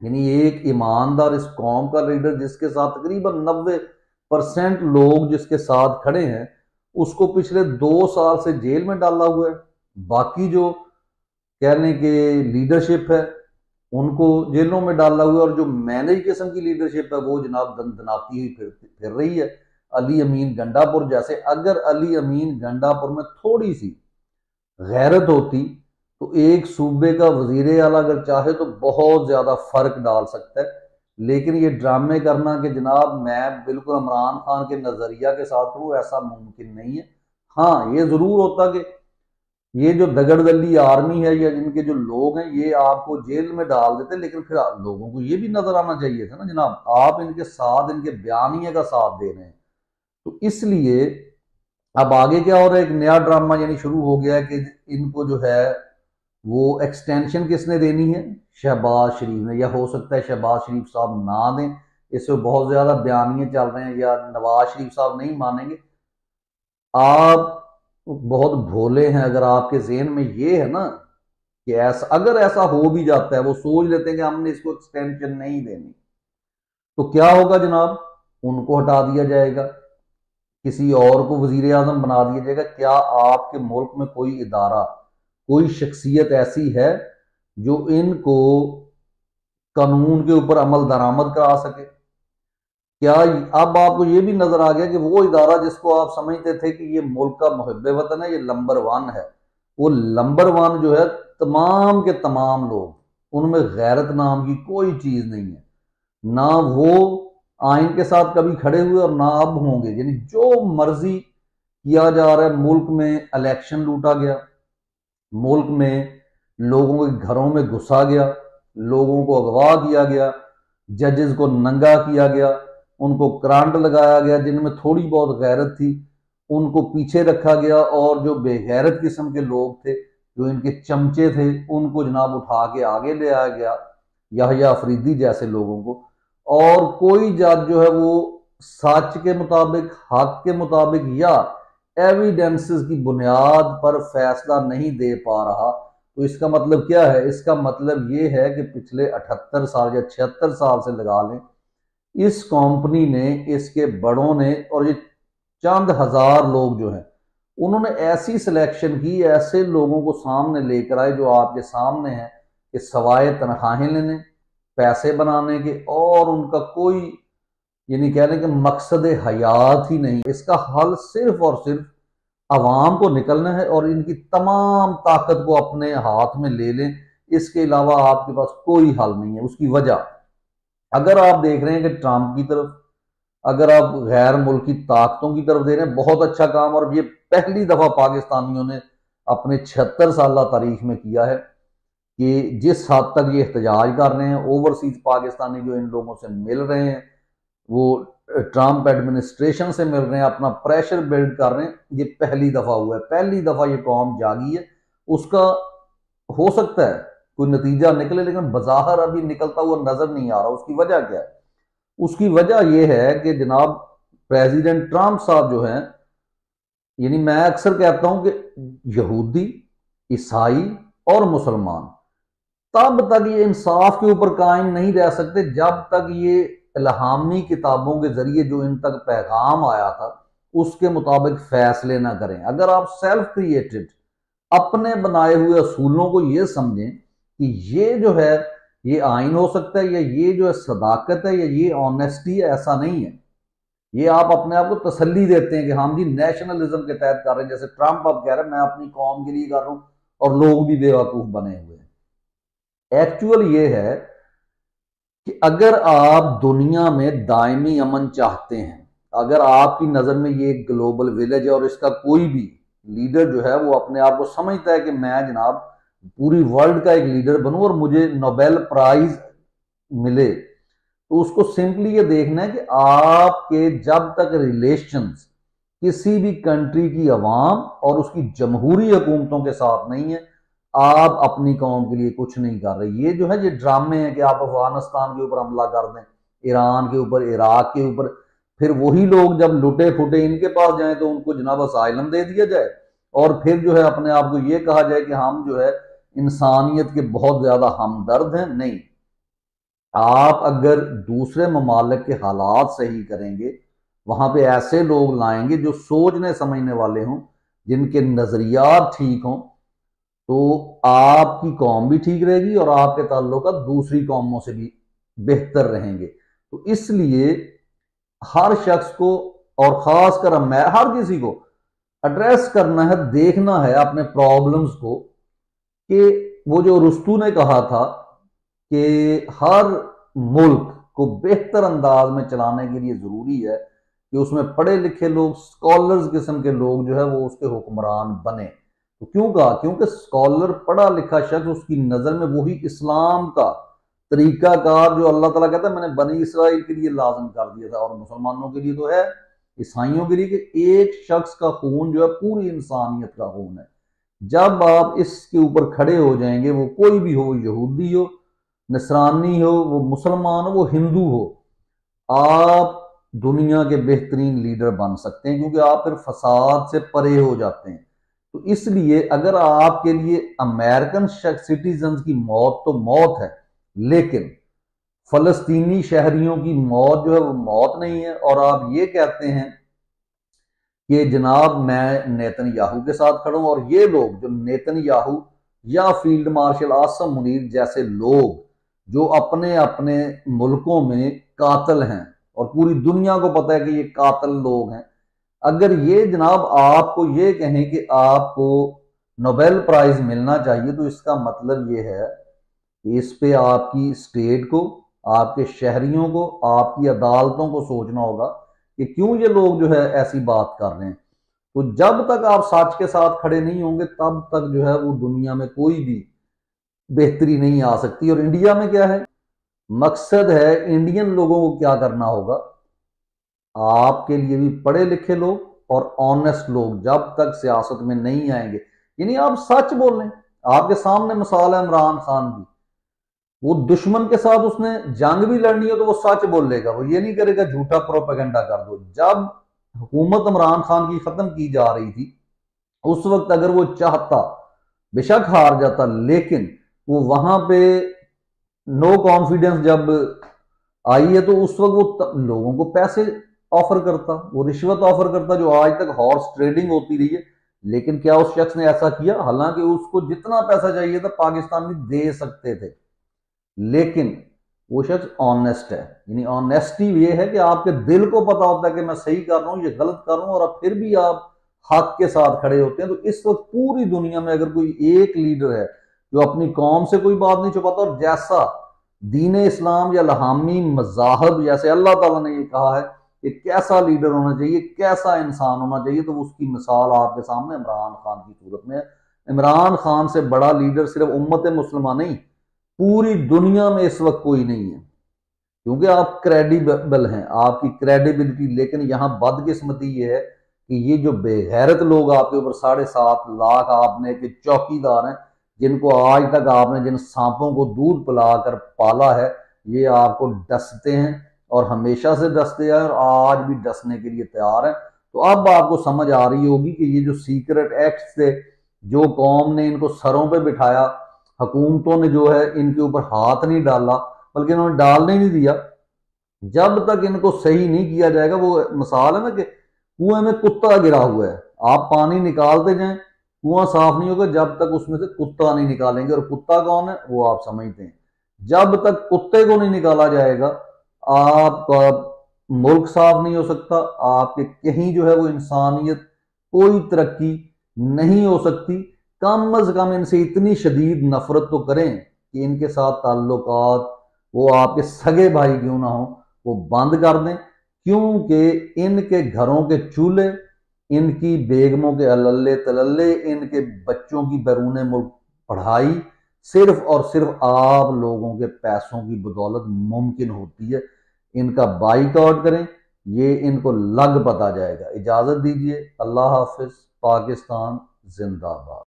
यानी एक ईमानदार इस कौम का लीडर जिसके साथ तकरीबन 90% लोग जिसके साथ खड़े हैं, उसको पिछले 2 साल से जेल में डाला हुआ है। बाकी जो कहने के लीडरशिप है उनको जेलों में डाला हुआ है, और जो मैनेज किस्म की लीडरशिप है वो जनाब दनदनाती हुई फिर रही है। अली अमीन गंडापुर जैसे, अगर अली अमीन गंडापुर में थोड़ी सी गैरत होती तो एक सूबे का वजीर आला अगर चाहे तो बहुत ज्यादा फर्क डाल सकता है। लेकिन ये ड्रामे करना कि जनाब मैं बिल्कुल इमरान खान के नजरिया के साथ हूँ, ऐसा मुमकिन नहीं है। हाँ, ये जरूर होता कि ये जो दगड़दली आर्मी है या जिनके जो लोग हैं ये आपको जेल में डाल देते, लेकिन फिर लोगों को ये भी नजर आना चाहिए था ना जनाब, आप इनके साथ इनके बयानिए का साथ दे रहे हैं। तो इसलिए अब आगे क्या हो रहा है, एक नया ड्रामा यानी शुरू हो गया है कि इनको जो है वो एक्सटेंशन किसने देनी है, शहबाज शरीफ ने, या हो सकता है शहबाज शरीफ साहब ना दें। इससे बहुत ज्यादा बयानिए चल रहे हैं, या नवाज शरीफ साहब नहीं मानेंगे। आप बहुत भोले हैं अगर आपके जेहन में ये है ना कि ऐसा, अगर ऐसा हो भी जाता है, वो सोच लेते हैं कि हमने इसको एक्सटेंशन नहीं देनी, तो क्या होगा जनाब, उनको हटा दिया जाएगा, किसी और को वजीर आजम बना दिया जाएगा। क्या आपके मुल्क में कोई इदारा, कोई शख्सियत ऐसी है जो इनको कानून के ऊपर अमल दरामद करा सके? क्या अब आपको ये भी नजर आ गया कि वो इदारा जिसको आप समझते थे कि ये मुल्क का मुहिब वतन है, ये नंबर 1 है, वो नंबर 1 जो है, तमाम के तमाम लोग, उनमें गैरत नाम की कोई चीज नहीं है। ना वो आइन के साथ कभी खड़े हुए और ना अब होंगे। यानी जो मर्जी किया जा रहा है, मुल्क में इलेक्शन लूटा गया, मुल्क में लोगों के घरों में घुसा गया, लोगों को अगवा किया गया, जजेस को नंगा किया गया, उनको करंट लगाया गया, जिनमें थोड़ी बहुत गैरत थी उनको पीछे रखा गया, और जो बेगैरत किस्म के लोग थे, जो इनके चमचे थे, उनको जनाब उठा के आगे ले आया गया, याहिया अफरीदी जैसे लोगों को। और कोई जज जो है वो सच के मुताबिक, हक के मुताबिक या एविडेंसेस की बुनियाद पर फैसला नहीं दे पा रहा। तो इसका मतलब क्या है, इसका मतलब ये है कि पिछले 78 साल या 76 साल से लगा लें, इस कंपनी ने, इसके बड़ों ने, और ये चंद हजार लोग जो हैं उन्होंने ऐसी सिलेक्शन की, ऐसे लोगों को सामने लेकर आए जो आपके सामने हैं, कि सवाए तनख्वाहें लेने, पैसे बनाने के, और उनका कोई यानी कहने के मकसद हयात ही नहीं। इसका हल सिर्फ और सिर्फ अवाम को निकलना है और इनकी तमाम ताकत को अपने हाथ में ले लें। इसके अलावा आपके पास कोई हल नहीं है। उसकी वजह अगर आप देख रहे हैं कि ट्रंप की तरफ, अगर आप गैर मुल्की ताकतों की तरफ दे रहे हैं, बहुत अच्छा काम। और ये पहली दफा पाकिस्तानियों ने अपने 76 साल तारीख में किया है कि जिस हद तक ये एहतजाज कर रहे हैं, ओवरसीज पाकिस्तानी जो इन लोगों से मिल रहे हैं, वो ट्रंप एडमिनिस्ट्रेशन से मिल रहे हैं, अपना प्रेशर बिल्ड कर रहे हैं, ये पहली दफा हुआ है। पहली दफा ये कौम जागी है। उसका हो सकता है कोई नतीजा निकले, लेकिन बाजार अभी निकलता हुआ नजर नहीं आ रहा। उसकी वजह क्या है? उसकी वजह यह है कि जनाब प्रेसिडेंट ट्रंप साहब जो हैं, यानी मैं अक्सर कहता हूं कि यहूदी, ईसाई और मुसलमान तब तक ये इंसाफ के ऊपर कायम नहीं रह सकते जब तक ये इल्हामी किताबों के जरिए जो इन तक पैगाम आया था उसके मुताबिक फैसले ना करें। अगर आप सेल्फ क्रिएटेड, अपने बनाए हुए असूलों को ये समझें कि ये जो है ये आइन हो सकता है, या ये जो है सदाकत है, या ये ऑनेस्टी है, ऐसा नहीं है। ये आप अपने आप को तसल्ली देते हैं कि हम जी नेशनलिज्म के तहत कर रहे हैं, जैसे ट्रंप अब कह रहे हैं मैं अपनी कौम के लिए कर रहा हूं, और लोग भी बेवकूफ बने हुए हैं। एक्चुअल ये है कि अगर आप दुनिया में दायमी अमन चाहते हैं, अगर आपकी नजर में ये एक ग्लोबल विलेज है और इसका कोई भी लीडर जो है वो अपने आप को समझता है कि मैं जनाब पूरी वर्ल्ड का एक लीडर बनूं और मुझे नोबेल प्राइज मिले, तो उसको सिंपली ये देखना है कि आपके जब तक रिलेशंस किसी भी कंट्री की अवाम और उसकी जमहूरी हुकूमतों के साथ नहीं है, आप अपनी कौम के लिए कुछ नहीं कर रहे। ये जो है ये ड्रामे हैं कि आप अफगानिस्तान के ऊपर हमला कर दें, ईरान के ऊपर, इराक के ऊपर, फिर वही लोग जब लुटे फुटे इनके पास जाएं तो उनको जनाब असाइलम दे दिया जाए, और फिर जो है अपने आप को ये कहा जाए कि हम जो है इंसानियत के बहुत ज्यादा हमदर्द हैं। नहीं, आप अगर दूसरे ममालिक के हालात सही करेंगे, वहां पे ऐसे लोग लाएंगे जो सोचने समझने वाले हों, जिनके नजरियात ठीक हों, तो आपकी कौम भी ठीक रहेगी और आपके ताल्लुकात दूसरी कौमों से भी बेहतर रहेंगे। तो इसलिए हर शख्स को, और खासकर मैं हर किसी को एड्रेस करना है, देखना है अपने प्रॉब्लम्स को, कि वो जो रुस्तु ने कहा था कि हर मुल्क को बेहतर अंदाज में चलाने के लिए जरूरी है कि उसमें पढ़े लिखे लोग, स्कॉलर्स किस्म के लोग जो है वो उसके हुक्मरान बने। तो क्यों कहा? क्योंकि स्कॉलर, पढ़ा लिखा शख्स, उसकी नजर में वही इस्लाम का तरीकाकार जो अल्लाह ताला कहता है मैंने बनी इसराइल के लिए लाजम कर दिया था, और मुसलमानों के लिए तो है, ईसाइयों के लिए, कि एक शख्स का खून जो है पूरी इंसानियत का खून है। जब आप इसके ऊपर खड़े हो जाएंगे, वो कोई भी हो, यहूदी हो, नसरानी हो, वो मुसलमान हो, वो हिंदू हो, आप दुनिया के बेहतरीन लीडर बन सकते हैं, क्योंकि आप फिर फसाद से परे हो जाते हैं। तो इसलिए अगर आपके लिए अमेरिकन सिटीजन की मौत तो मौत है, लेकिन फलस्तीनी शहरियों की मौत जो है वो मौत नहीं है, और आप ये कहते हैं कि जनाब मैं नेतन्याहू के साथ खड़ा हूं, और ये लोग जो नेतन्याहू या फील्ड मार्शल आसम मुनीर जैसे लोग जो अपने अपने मुल्कों में कातिल हैं और पूरी दुनिया को पता है कि ये कातिल लोग हैं, अगर ये जनाब आपको ये कहें कि आपको नोबेल प्राइज मिलना चाहिए, तो इसका मतलब ये है कि इस पे आपकी स्टेट को, आपके शहरियों को, आपकी अदालतों को सोचना होगा कि क्यों ये लोग जो है ऐसी बात कर रहे हैं। तो जब तक आप सच के साथ खड़े नहीं होंगे, तब तक जो है वो दुनिया में कोई भी बेहतरी नहीं आ सकती। और इंडिया में क्या है मकसद है, इंडियन लोगों को क्या करना होगा, आपके लिए भी पढ़े लिखे लोग और ऑनेस्ट लोग जब तक सियासत में नहीं आएंगे, यानी आप सच बोलें। आपके सामने मिसाल है इमरान खान की, वो दुश्मन के साथ उसने जंग भी लड़नी हो तो वो सच बोलेगा, वो ये नहीं करेगा झूठा प्रोपेगेंडा कर दो। जब हुकूमत इमरान खान की खत्म की जा रही थी, उस वक्त अगर वो चाहता, बेशक हार जाता, लेकिन वो वहां पे नो कॉन्फिडेंस जब आई है, तो उस वक्त वो लोगों को पैसे ऑफर करता, वो रिश्वत ऑफर करता, जो आज तक हॉर्स ट्रेडिंग होती रही है। लेकिन क्या उस शख्स ने ऐसा किया? हालांकि उसको जितना पैसा चाहिए था पाकिस्तानी दे सकते थे, लेकिन वो शख्स ऑनेस्ट है। यानी ऑनेस्टी ये है कि आपके दिल को पता होता है कि मैं सही कर रहा हूं, ये गलत कर रहा हूं, और अब फिर भी आप हक के साथ खड़े होते हैं। तो इस वक्त पूरी दुनिया में अगर कोई एक लीडर है जो अपनी कौम से कोई बात नहीं छुपाता, और जैसा दीन इस्लाम या लहामी मजाहब, जैसे अल्लाह ताला ने ये कहा है कि कैसा लीडर होना चाहिए, कैसा इंसान होना चाहिए, तो उसकी मिसाल आपके सामने इमरान खान की सूरत में है। इमरान खान से बड़ा लीडर सिर्फ उम्मत मुस्लिमा नहीं, पूरी दुनिया में इस वक्त कोई नहीं है, क्योंकि आप क्रेडिबल हैं, आपकी क्रेडिबिलिटी। लेकिन यहां बदकिस्मती ये है कि ये जो बेगैरत लोग आपके ऊपर 7.5 लाख आपने के चौकीदार हैं, जिनको आज तक आपने जिन सांपों को दूध पिलाकर पाला है, ये आपको डसते हैं और हमेशा से डसते हैं और आज भी डसने के लिए तैयार हैं। तो अब आपको समझ आ रही होगी कि ये जो सीक्रेट एक्ट थे, जो कौम ने इनको सरों पे बिठाया, हुकूमतों ने जो है इनके ऊपर हाथ नहीं डाला, बल्कि इन्होंने डालने नहीं दिया, जब तक इनको सही नहीं किया जाएगा, वो मिसाल है ना कि कुएं में कुत्ता गिरा हुआ है, आप पानी निकालते जाएं, कुआं साफ नहीं होगा जब तक उसमें से कुत्ता नहीं निकालेंगे। और कुत्ता कौन है वो आप समझते हैं। जब तक कुत्ते को नहीं निकाला जाएगा, आपका मुल्क साफ नहीं हो सकता, आपके कहीं जो है वो इंसानियत, कोई तरक्की नहीं हो सकती। कम अज कम इनसे इतनी शदीद नफरत तो करें कि इनके साथ ताल्लुकात, वो आपके सगे भाई क्यों ना हो, वो बंद कर दें। क्योंकि इनके घरों के चूल्हे, इनकी बेगमों के अल्ले तलल्ले, इनके बच्चों की बैरून मुल्क पढ़ाई सिर्फ और सिर्फ आप लोगों के पैसों की बदौलत मुमकिन होती है। इनका बाइकआउट करें, ये इनको लग पता जाएगा। इजाजत दीजिए, अल्लाह हाफिज, पाकिस्तान जिंदाबाद।